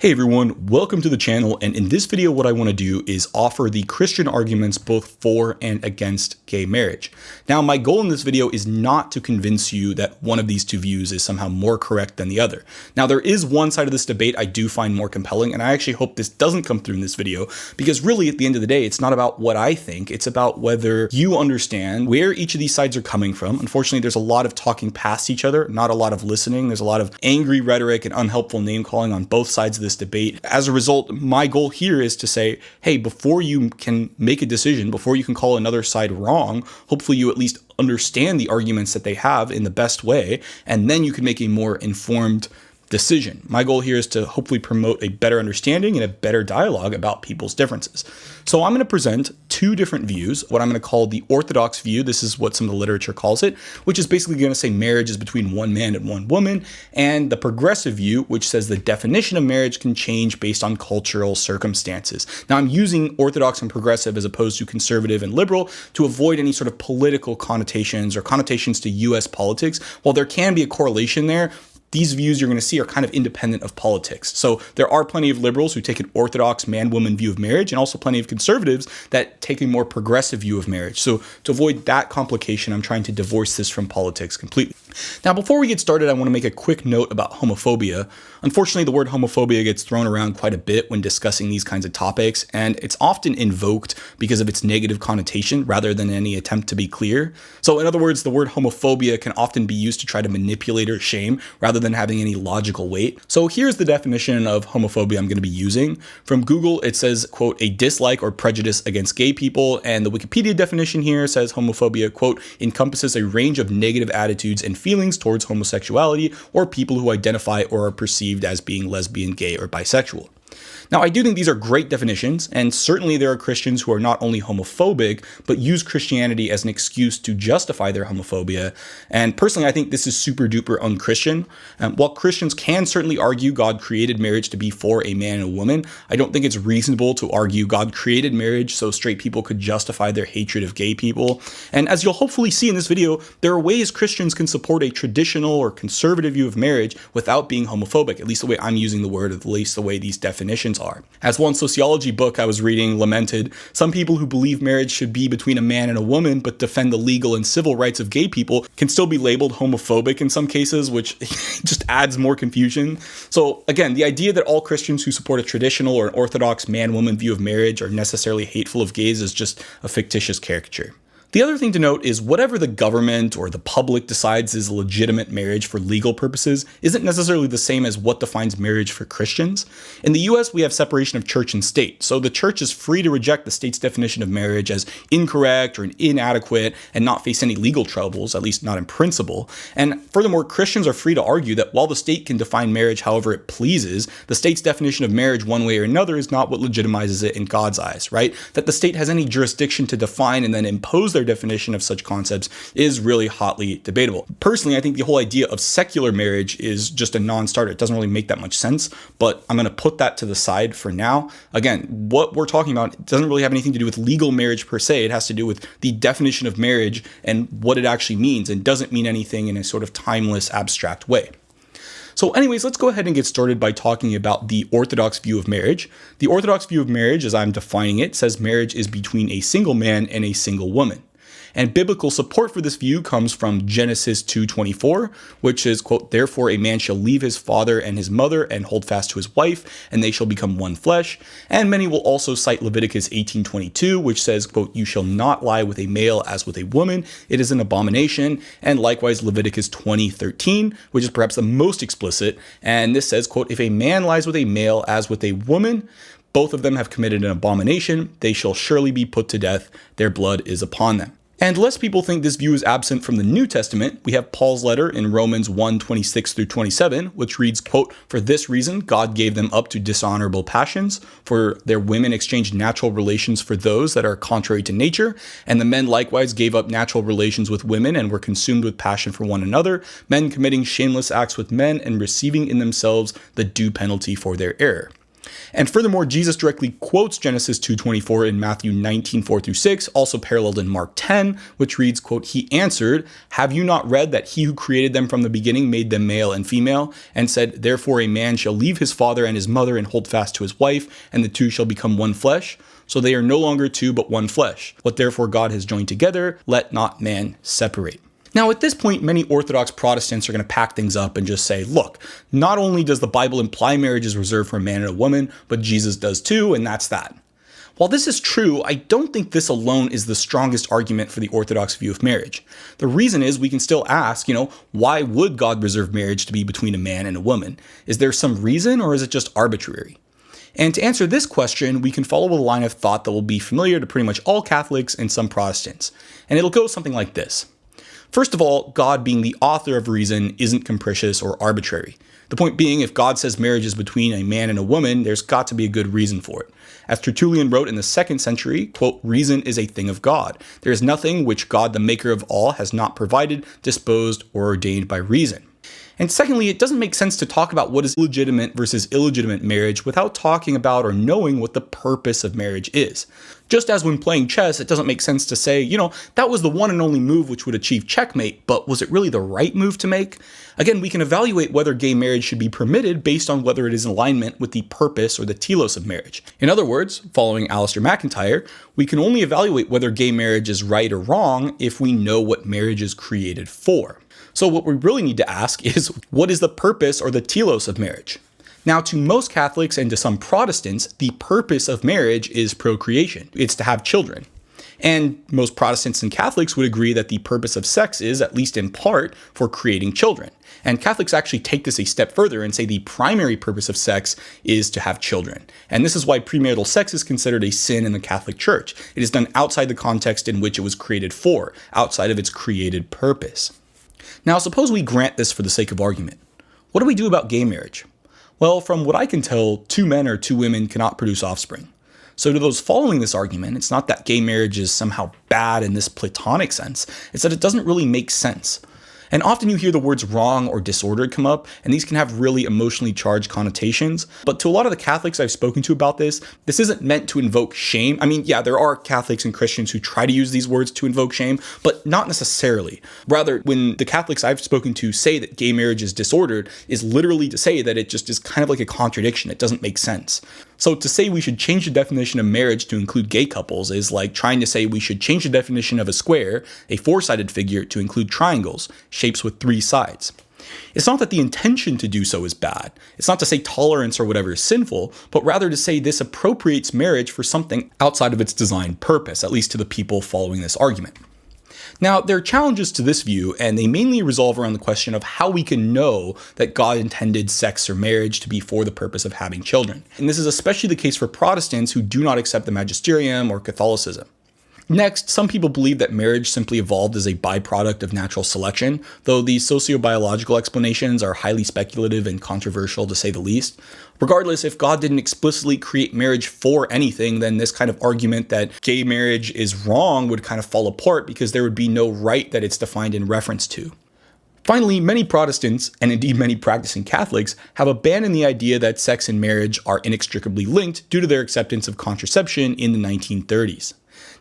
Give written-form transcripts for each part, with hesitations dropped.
Hey everyone, welcome to the channel, and in this video what I want to do is offer the Christian arguments both for and against gay marriage. Now my goal in this video is not to convince you that one of these two views is somehow more correct than the other. Now there is one side of this debate I do find more compelling, and I actually hope this doesn't come through in this video, because really at the end of the day it's not about what I think, it's about whether you understand where each of these sides are coming from. Unfortunately there's a lot of talking past each other, not a lot of listening. There's a lot of angry rhetoric and unhelpful name calling on both sides of this debate. As a result, my goal here is to say, hey, before you can make a decision, before you can call another side wrong, hopefully you at least understand the arguments that they have in the best way, and then you can make a more informed decision. My goal here is to hopefully promote a better understanding and a better dialogue about people's differences. So I'm going to present two different views, what I'm going to call the orthodox view. This is what some of the literature calls it, which is basically going to say marriage is between one man and one woman, and the progressive view, which says the definition of marriage can change based on cultural circumstances. Now I'm using orthodox and progressive as opposed to conservative and liberal to avoid any sort of political connotations or connotations to US politics. While there can be a correlation there, these views you're going to see are kind of independent of politics. So there are plenty of liberals who take an orthodox man-woman view of marriage, and also plenty of conservatives that take a more progressive view of marriage. So to avoid that complication, I'm trying to divorce this from politics completely. Now, before we get started, I want to make a quick note about homophobia. Unfortunately, the word homophobia gets thrown around quite a bit when discussing these kinds of topics, and it's often invoked because of its negative connotation rather than any attempt to be clear. So in other words, the word homophobia can often be used to try to manipulate or shame rather than having any logical weight. So here's the definition of homophobia I'm going to be using. From Google, it says, quote, a dislike or prejudice against gay people. And the Wikipedia definition here says homophobia, quote, encompasses a range of negative attitudes and feelings towards homosexuality or people who identify or are perceived as being lesbian, gay, or bisexual. Now, I do think these are great definitions, and certainly there are Christians who are not only homophobic, but use Christianity as an excuse to justify their homophobia. And personally, I think this is super duper unchristian. While Christians can certainly argue God created marriage to be for a man and a woman, I don't think it's reasonable to argue God created marriage so straight people could justify their hatred of gay people. And as you'll hopefully see in this video, there are ways Christians can support a traditional or conservative view of marriage without being homophobic, at least the way I'm using the word, at least the way these definitions are. As one sociology book I was reading lamented, some people who believe marriage should be between a man and a woman but defend the legal and civil rights of gay people can still be labeled homophobic in some cases, which just adds more confusion. So again, the idea that all Christians who support a traditional or an orthodox man-woman view of marriage are necessarily hateful of gays is just a fictitious caricature. The other thing to note is whatever the government or the public decides is a legitimate marriage for legal purposes isn't necessarily the same as what defines marriage for Christians. In the US, we have separation of church and state, so the church is free to reject the state's definition of marriage as incorrect or inadequate and not face any legal troubles, at least not in principle. And furthermore, Christians are free to argue that while the state can define marriage however it pleases, the state's definition of marriage one way or another is not what legitimizes it in God's eyes, right? That the state has any jurisdiction to define and then impose their definition of such concepts is really hotly debatable. Personally, I think the whole idea of secular marriage is just a non-starter. It doesn't really make that much sense, but I'm going to put that to the side for now. Again, what we're talking about doesn't really have anything to do with legal marriage per se. It has to do with the definition of marriage and what it actually means, and doesn't mean anything in a sort of timeless, abstract way. So anyways, let's go ahead and get started by talking about the orthodox view of marriage. The orthodox view of marriage, as I'm defining it, says marriage is between a single man and a single woman. And biblical support for this view comes from Genesis 2:24, which is, quote, therefore a man shall leave his father and his mother and hold fast to his wife, and they shall become one flesh. And many will also cite Leviticus 18:22, which says, quote, you shall not lie with a male as with a woman. It is an abomination. And likewise Leviticus 20:13, which is perhaps the most explicit. And this says, quote, if a man lies with a male as with a woman, both of them have committed an abomination. They shall surely be put to death. Their blood is upon them. And lest people think this view is absent from the New Testament, we have Paul's letter in Romans 1:26 through 27, which reads, quote, for this reason God gave them up to dishonorable passions, for their women exchanged natural relations for those that are contrary to nature, and the men likewise gave up natural relations with women and were consumed with passion for one another, men committing shameless acts with men and receiving in themselves the due penalty for their error. And furthermore, Jesus directly quotes Genesis 2:24 in Matthew 19:4-6, also paralleled in Mark 10, which reads, quote, "He answered, 'Have you not read that he who created them from the beginning made them male and female, and said, Therefore a man shall leave his father and his mother and hold fast to his wife, and the two shall become one flesh? So they are no longer two but one flesh. What therefore God has joined together, let not man separate.'" Now, at this point, many Orthodox Protestants are going to pack things up and just say, look, not only does the Bible imply marriage is reserved for a man and a woman, but Jesus does too, and that's that. While this is true, I don't think this alone is the strongest argument for the Orthodox view of marriage. The reason is we can still ask, why would God reserve marriage to be between a man and a woman? Is there some reason, or is it just arbitrary? And to answer this question, we can follow a line of thought that will be familiar to pretty much all Catholics and some Protestants. And it'll go something like this. First of all, God being the author of reason isn't capricious or arbitrary. The point being, if God says marriage is between a man and a woman, there's got to be a good reason for it. As Tertullian wrote in the 2nd century, quote, "Reason is a thing of God. There is nothing which God, the maker of all, has not provided, disposed, or ordained by reason." And secondly, it doesn't make sense to talk about what is legitimate versus illegitimate marriage without talking about or knowing what the purpose of marriage is. Just as when playing chess, it doesn't make sense to say, that was the one and only move which would achieve checkmate, but was it really the right move to make? Again, we can evaluate whether gay marriage should be permitted based on whether it is in alignment with the purpose or the telos of marriage. In other words, following MacIntyre, we can only evaluate whether gay marriage is right or wrong if we know what marriage is created for. So what we really need to ask is, what is the purpose or the telos of marriage? Now, to most Catholics and to some Protestants, the purpose of marriage is procreation. It's to have children. And most Protestants and Catholics would agree that the purpose of sex is, at least in part, for creating children. And Catholics actually take this a step further and say the primary purpose of sex is to have children. And this is why premarital sex is considered a sin in the Catholic Church. It is done outside the context in which it was created for, outside of its created purpose. Now, suppose we grant this for the sake of argument. What do we do about gay marriage? Well, from what I can tell, 2 men or 2 women cannot produce offspring. So to those following this argument, it's not that gay marriage is somehow bad in this Platonic sense, it's that it doesn't really make sense. And often you hear the words wrong or disordered come up, and these can have really emotionally charged connotations. But to a lot of the Catholics I've spoken to about this isn't meant to invoke shame. I mean, yeah, there are Catholics and Christians who try to use these words to invoke shame, but not necessarily. Rather, when the Catholics I've spoken to say that gay marriage is disordered, is literally to say that it just is kind of like a contradiction. It doesn't make sense. So to say we should change the definition of marriage to include gay couples is like trying to say we should change the definition of a square, a 4-sided figure, to include triangles, shapes with 3 sides. It's not that the intention to do so is bad. It's not to say tolerance or whatever is sinful, but rather to say this appropriates marriage for something outside of its designed purpose, at least to the people following this argument. Now, there are challenges to this view, and they mainly revolve around the question of how we can know that God intended sex or marriage to be for the purpose of having children. And this is especially the case for Protestants who do not accept the magisterium or Catholicism. Next, some people believe that marriage simply evolved as a byproduct of natural selection, though these sociobiological explanations are highly speculative and controversial to say the least. Regardless, if God didn't explicitly create marriage for anything, then this kind of argument that gay marriage is wrong would kind of fall apart because there would be no right that it's defined in reference to. Finally, many Protestants, and indeed many practicing Catholics, have abandoned the idea that sex and marriage are inextricably linked due to their acceptance of contraception in the 1930s.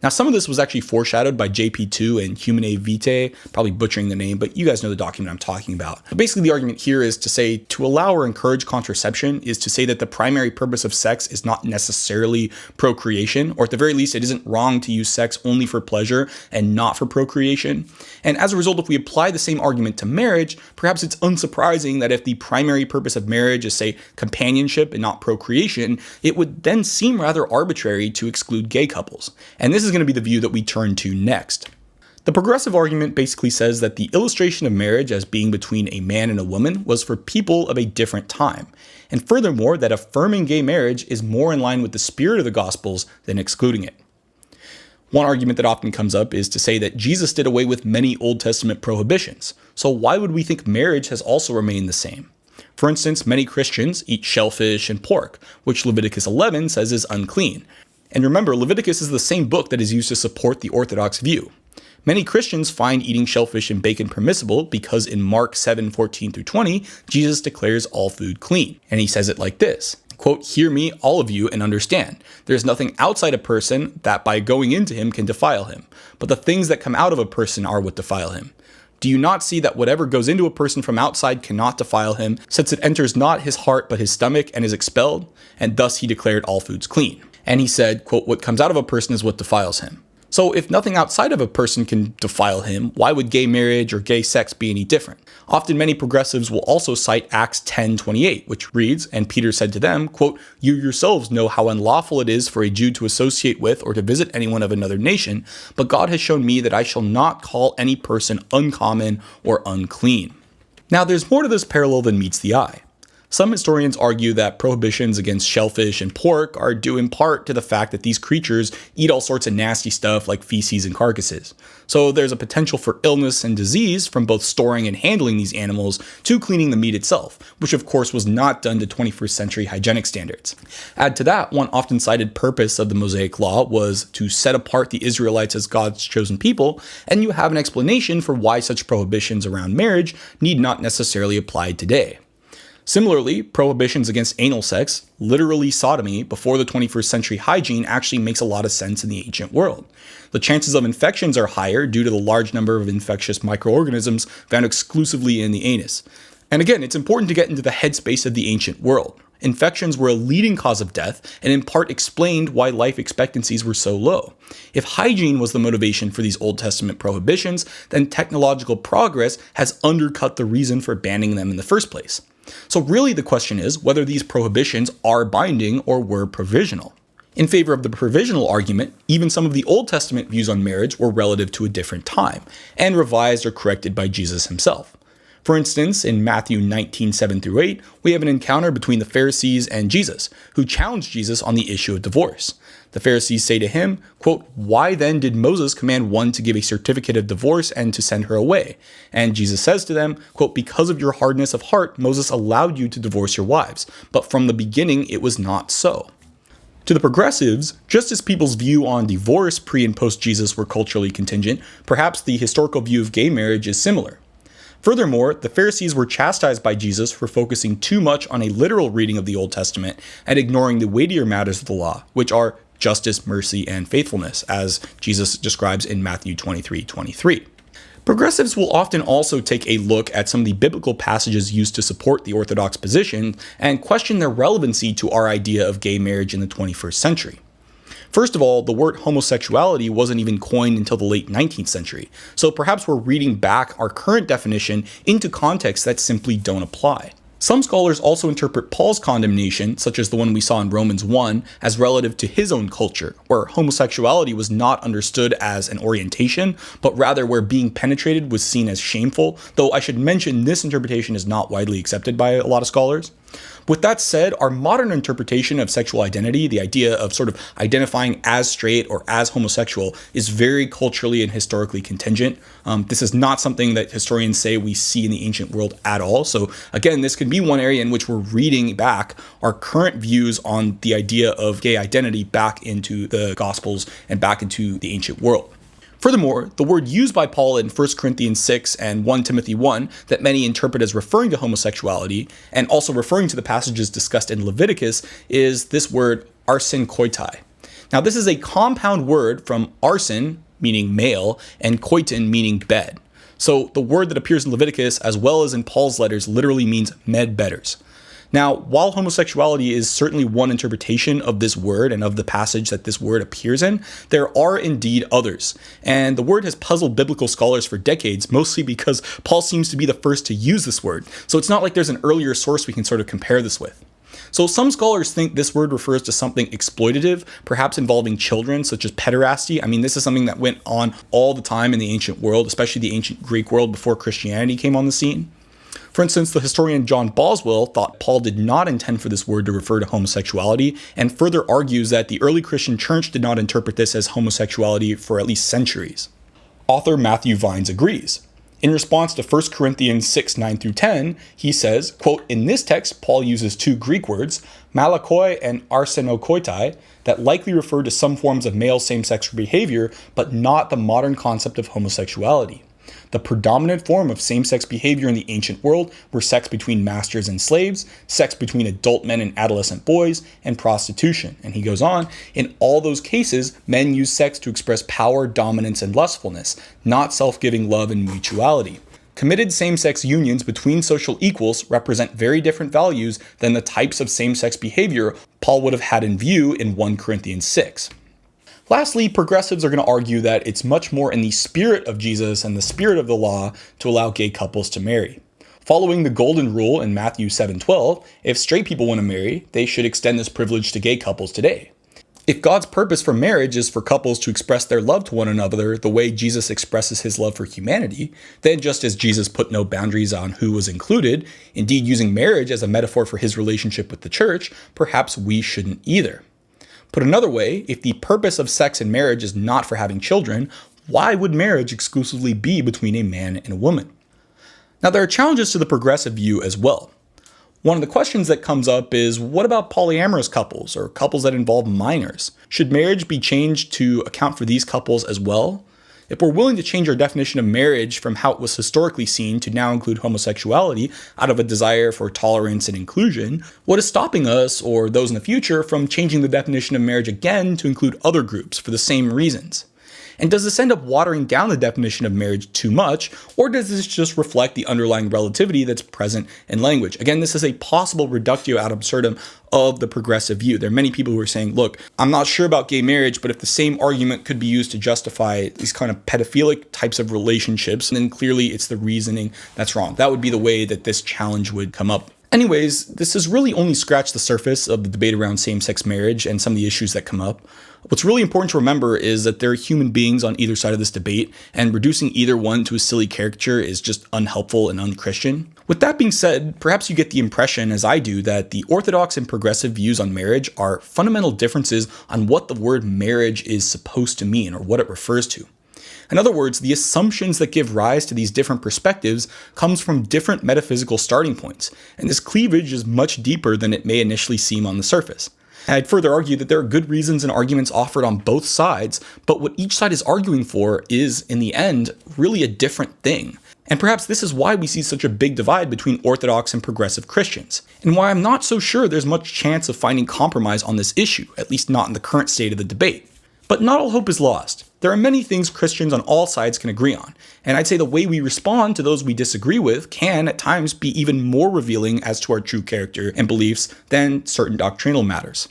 Now, some of this was actually foreshadowed by JP2 and Humanae vitae, probably butchering the name, but you guys know the document I'm talking about. But basically, the argument here is to say to allow or encourage contraception is to say that the primary purpose of sex is not necessarily procreation, or at the very least, it isn't wrong to use sex only for pleasure and not for procreation. And as a result, if we apply the same argument to marriage, perhaps it's unsurprising that if the primary purpose of marriage is, say, companionship and not procreation, it would then seem rather arbitrary to exclude gay couples. And this is going to be the view that we turn to next. The progressive argument basically says that the illustration of marriage as being between a man and a woman was for people of a different time, and furthermore that affirming gay marriage is more in line with the spirit of the Gospels than excluding it. One argument that often comes up is to say that Jesus did away with many Old Testament prohibitions, so why would we think marriage has also remained the same? For instance, many Christians eat shellfish and pork, which Leviticus 11 says is unclean. And remember, Leviticus is the same book that is used to support the Orthodox view. Many Christians find eating shellfish and bacon permissible because in Mark 7:14-20, Jesus declares all food clean. And he says it like this, quote, "Hear me, all of you, and understand. There is nothing outside a person that by going into him can defile him, but the things that come out of a person are what defile him. Do you not see that whatever goes into a person from outside cannot defile him, since it enters not his heart but his stomach and is expelled? And thus he declared all foods clean." And he said, quote, "What comes out of a person is what defiles him." So if nothing outside of a person can defile him, why would gay marriage or gay sex be any different? Often many progressives will also cite Acts 10:28, which reads, "And Peter said to them, quote, 'You yourselves know how unlawful it is for a Jew to associate with or to visit anyone of another nation, but God has shown me that I shall not call any person uncommon or unclean.'" Now there's more to this parallel than meets the eye. Some historians argue that prohibitions against shellfish and pork are due in part to the fact that these creatures eat all sorts of nasty stuff like feces and carcasses. So there's a potential for illness and disease from both storing and handling these animals to cleaning the meat itself, which of course was not done to 21st century hygienic standards. Add to that, one often cited purpose of the Mosaic Law was to set apart the Israelites as God's chosen people, and you have an explanation for why such prohibitions around marriage need not necessarily apply today. Similarly, prohibitions against anal sex, literally sodomy, before the 21st century hygiene actually makes a lot of sense in the ancient world. The chances of infections are higher due to the large number of infectious microorganisms found exclusively in the anus. And again, it's important to get into the headspace of the ancient world. Infections were a leading cause of death and in part explained why life expectancies were so low. If hygiene was the motivation for these Old Testament prohibitions, then technological progress has undercut the reason for banning them in the first place. So really the question is whether these prohibitions are binding or were provisional. In favor of the provisional argument, even some of the Old Testament views on marriage were relative to a different time, and revised or corrected by Jesus himself. For instance, in Matthew 19:7-8, we have an encounter between the Pharisees and Jesus, who challenge Jesus on the issue of divorce. The Pharisees say to him, quote, "Why then did Moses command one to give a certificate of divorce and to send her away?" And Jesus says to them, quote, "Because of your hardness of heart, Moses allowed you to divorce your wives, but from the beginning it was not so." To the progressives, just as people's view on divorce pre and post Jesus were culturally contingent, perhaps the historical view of gay marriage is similar. Furthermore, the Pharisees were chastised by Jesus for focusing too much on a literal reading of the Old Testament and ignoring the weightier matters of the law, which are justice, mercy, and faithfulness, as Jesus describes in Matthew 23:23. Progressives will often also take a look at some of the biblical passages used to support the Orthodox position and question their relevancy to our idea of gay marriage in the 21st century. First of all, the word homosexuality wasn't even coined until the late 19th century, so perhaps we're reading back our current definition into contexts that simply don't apply. Some scholars also interpret Paul's condemnation, such as the one we saw in Romans 1, as relative to his own culture, where homosexuality was not understood as an orientation, but rather where being penetrated was seen as shameful, though I should mention this interpretation is not widely accepted by a lot of scholars. With that said, our modern interpretation of sexual identity, the idea of sort of identifying as straight or as homosexual, is very culturally and historically contingent. This is not something that historians say we see in the ancient world at all. So again, this could be one area in which we're reading back our current views on the idea of gay identity back into the Gospels and back into the ancient world. Furthermore, the word used by Paul in 1 Corinthians 6 and 1 Timothy 1 that many interpret as referring to homosexuality and also referring to the passages discussed in Leviticus is this word arsenkoitai. Now this is a compound word from arsen, meaning male, and koiton, meaning bed. So the word that appears in Leviticus as well as in Paul's letters literally means med bedders. Now, while homosexuality is certainly one interpretation of this word and of the passage that this word appears in, there are indeed others. And the word has puzzled biblical scholars for decades, mostly because Paul seems to be the first to use this word. So it's not like there's an earlier source we can sort of compare this with. So some scholars think this word refers to something exploitative, perhaps involving children, such as pederasty. I mean, this is something that went on all the time in the ancient world, especially the ancient Greek world before Christianity came on the scene. For instance, the historian John Boswell thought Paul did not intend for this word to refer to homosexuality, and further argues that the early Christian church did not interpret this as homosexuality for at least centuries. Author Matthew Vines agrees. In response to 1 Corinthians 6, 9-10, he says, quote, "In this text, Paul uses two Greek words, malakoi and arsenokoitai, that likely refer to some forms of male same-sex behavior, but not the modern concept of homosexuality. The predominant form of same-sex behavior in the ancient world were sex between masters and slaves, sex between adult men and adolescent boys, and prostitution. And he goes on, in all those cases, men used sex to express power, dominance, and lustfulness, not self-giving love and mutuality. Committed same-sex unions between social equals represent very different values than the types of same-sex behavior Paul would have had in view in 1 Corinthians 6. Lastly, progressives are going to argue that it's much more in the spirit of Jesus and the spirit of the law to allow gay couples to marry. Following the golden rule in Matthew 7:12, if straight people want to marry, they should extend this privilege to gay couples today. If God's purpose for marriage is for couples to express their love to one another the way Jesus expresses his love for humanity, then just as Jesus put no boundaries on who was included, indeed using marriage as a metaphor for his relationship with the church, perhaps we shouldn't either. Put another way, if the purpose of sex and marriage is not for having children, why would marriage exclusively be between a man and a woman? Now, there are challenges to the progressive view as well. One of the questions that comes up is, what about polyamorous couples or couples that involve minors? Should marriage be changed to account for these couples as well? If we're willing to change our definition of marriage from how it was historically seen to now include homosexuality out of a desire for tolerance and inclusion, what is stopping us or those in the future from changing the definition of marriage again to include other groups for the same reasons? And does this end up watering down the definition of marriage too much, or does this just reflect the underlying relativity that's present in language? Again, this is a possible reductio ad absurdum of the progressive view. There are many people who are saying, look, I'm not sure about gay marriage, but if the same argument could be used to justify these kind of pedophilic types of relationships, then clearly it's the reasoning that's wrong. That would be the way that this challenge would come up. Anyways, this has really only scratched the surface of the debate around same-sex marriage and some of the issues that come up. What's really important to remember is that there are human beings on either side of this debate, and reducing either one to a silly caricature is just unhelpful and unchristian. With that being said, perhaps you get the impression, as I do, that the orthodox and progressive views on marriage are fundamental differences on what the word marriage is supposed to mean or what it refers to. In other words, the assumptions that give rise to these different perspectives comes from different metaphysical starting points, and this cleavage is much deeper than it may initially seem on the surface. I'd further argue that there are good reasons and arguments offered on both sides, but what each side is arguing for is, in the end, really a different thing. And perhaps this is why we see such a big divide between Orthodox and progressive Christians, and why I'm not so sure there's much chance of finding compromise on this issue, at least not in the current state of the debate. But not all hope is lost. There are many things Christians on all sides can agree on, and I'd say the way we respond to those we disagree with can, at times, be even more revealing as to our true character and beliefs than certain doctrinal matters.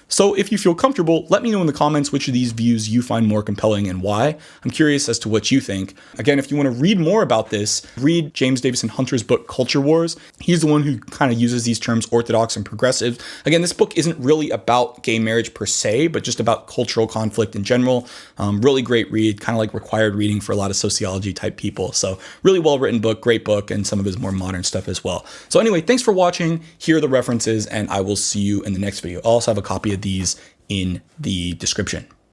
So if you feel comfortable, let me know in the comments which of these views you find more compelling and why. I'm curious as to what you think. Again, if you want to read more about this, read James Davison Hunter's book, Culture Wars. He's the one who kind of uses these terms orthodox and progressive. Again, this book isn't really about gay marriage per se, but just about cultural conflict in general. Really great read, kind of like required reading for a lot of sociology type people. So really well written book, great book, and some of his more modern stuff as well. So anyway, thanks for watching. Here are the references, and I will see you in the next video. I'll also have a copy of these in the description.